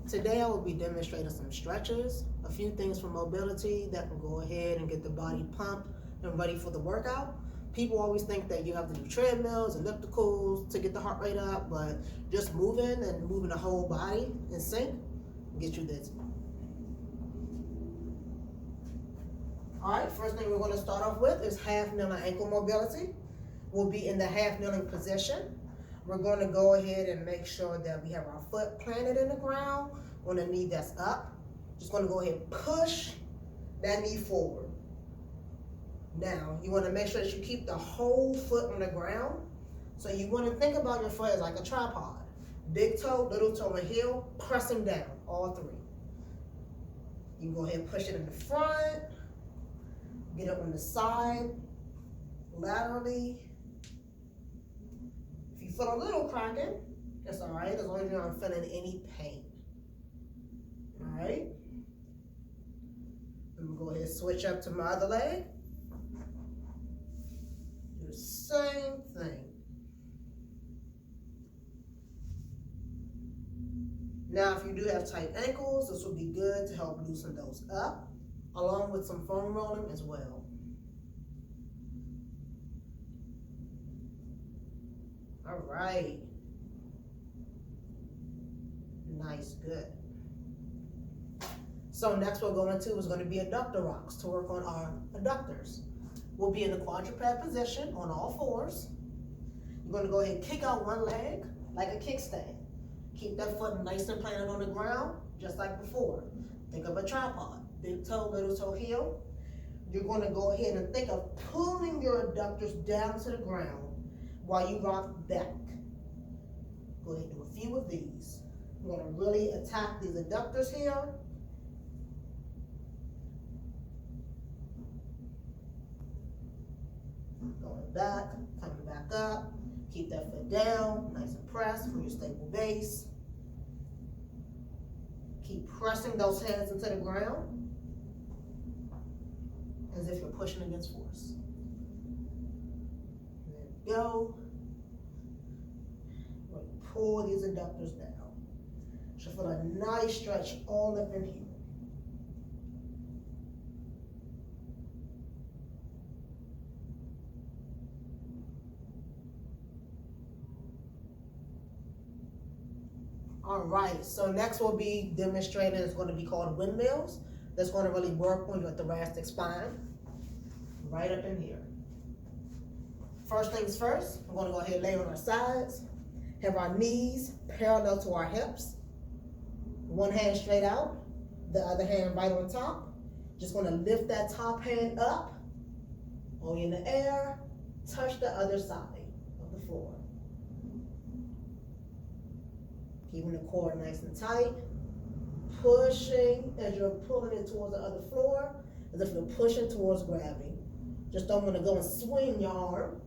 Today I will be demonstrating some stretches, a few things for mobility that can go ahead and get the body pumped and ready for the workout. People always think that you have to do treadmills, ellipticals to get the heart rate up, but just moving the whole body in sync gets you dizzy. All right, first thing we're going to start off with is half kneeling ankle mobility. We'll be in the half kneeling position. We're going to go ahead and make sure that we have our foot planted in the ground on a knee that's up. Just going to go ahead and push that knee forward. Now, you want to make sure that you keep the whole foot on the ground. So you want to think about your foot as like a tripod. Big toe, little toe, and heel, pressing down, all three. You can go ahead and push it in the front, get it on the side, laterally. If you feel a little cracking, it's all right, as long as you're not feeling any pain. All right? I'm gonna go ahead and switch up to my other leg. Do the same thing. Now, if you do have tight ankles, this will be good to help loosen those up, along with some foam rolling as well. All right. Nice, good. So next we're going to is going to be adductor rocks to work on our adductors. We'll be in the quadruped position on all fours. You're going to go ahead and kick out one leg like a kickstand. Keep that foot nice and planted on the ground, just like before. Think of a tripod. Big toe, little toe, heel. You're going to go ahead and think of pulling your adductors down to the ground while you rock back. Go ahead and do a few of these. You're going to really attack these adductors here. Going back, coming back up. Keep that foot down, nice and pressed for your stable base. Keep pressing those hands into the ground as if you're pushing against force. There we go. We're going to pull these adductors down. Should feel a nice stretch all up in here. All right, so next we'll be demonstrating, it's going to be called windmills. That's going to really work on your thoracic spine, right up in here. First things first, we're going to go ahead and lay on our sides, have our knees parallel to our hips, one hand straight out, the other hand right on top. Just going to lift that top hand up, hold in the air, touch the other side of the floor. Keeping the core nice and tight, pushing as you're pulling it towards the other floor, as if you're pushing towards gravity. Just don't want to go and swing your arm.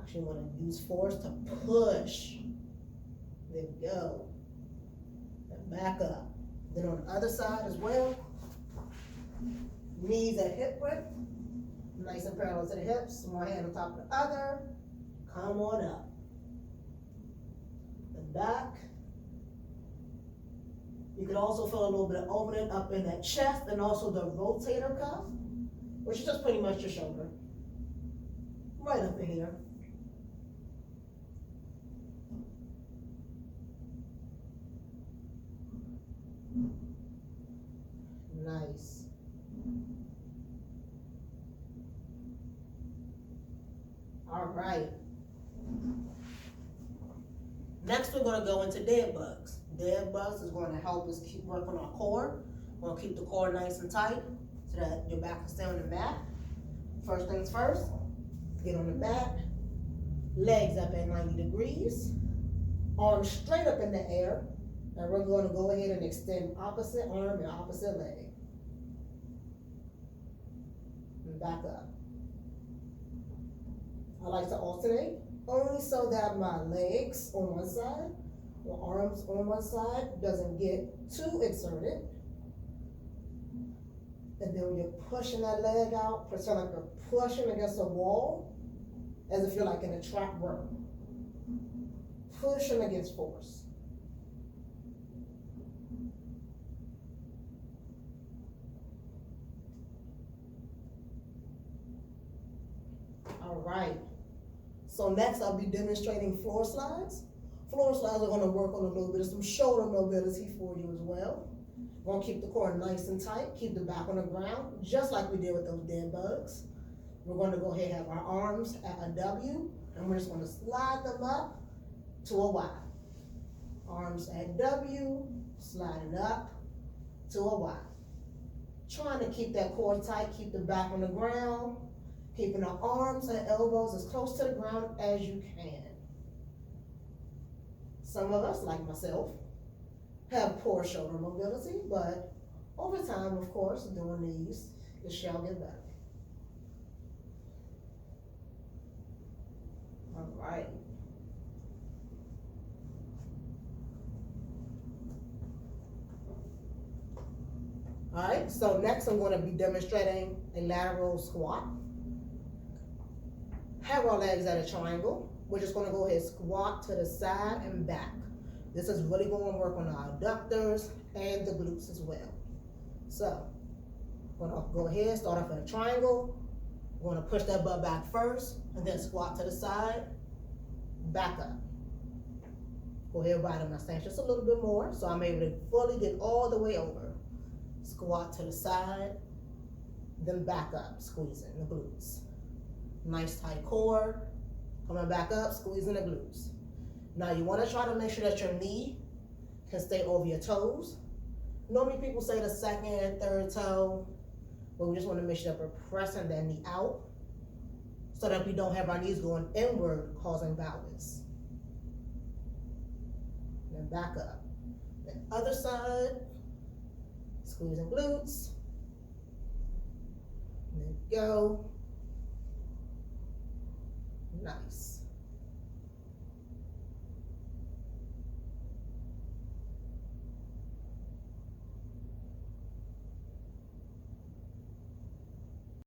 Actually want to use force to push. There we go. And back up. Then on the other side as well, knees at hip width, nice and parallel to the hips, one hand on top of the other, come on up. Back. You can also feel a little bit of opening up in that chest and also the rotator cuff, which is just pretty much your shoulder. Right up in here. Nice. All right. Next, we're going to go into dead bugs. Dead bugs is going to help us keep working on our core. We're going to keep the core nice and tight so that your back can stay on the mat. First things first, get on the back, legs up at 90 degrees, arms straight up in the air, and we're going to go ahead and extend opposite arm and opposite leg. And back up. I like to alternate, only so that my legs on one side, or arms on one side, doesn't get too exerted. And then when you're pushing that leg out, pretend like you're pushing against a wall, as if you're like in a trap room. Pushing against force. All right. So next I'll be demonstrating floor slides. Floor slides are gonna work on a little bit of some shoulder mobility for you as well. We're gonna keep the core nice and tight, keep the back on the ground, just like we did with those dead bugs. We're gonna go ahead and have our arms at a W, and we're just gonna slide them up to a Y. Arms at W, sliding up to a Y. Trying to keep that core tight, keep the back on the ground, keeping the arms and elbows as close to the ground as you can. Some of us, like myself, have poor shoulder mobility, but over time, of course, doing these, it shall get better. All right. All right, so next I'm going to be demonstrating a lateral squat. Have our legs at a triangle. We're just going to go ahead and squat to the side and back. This is really going to work on our adductors and the glutes as well. So, we're going to go ahead, start off in a triangle. We're going to push that butt back first, and then squat to the side, back up. Go ahead, widen my stance just a little bit more, so I'm able to fully get all the way over. Squat to the side, then back up, squeezing the glutes. Nice tight core, coming back up, squeezing the glutes. Now you want to try to make sure that your knee can stay over your toes. Normally people say the second and third toe, but we just want to make sure that we're pressing that knee out so that we don't have our knees going inward, causing balance. Then back up. Then other side, squeezing glutes. There you go. Nice.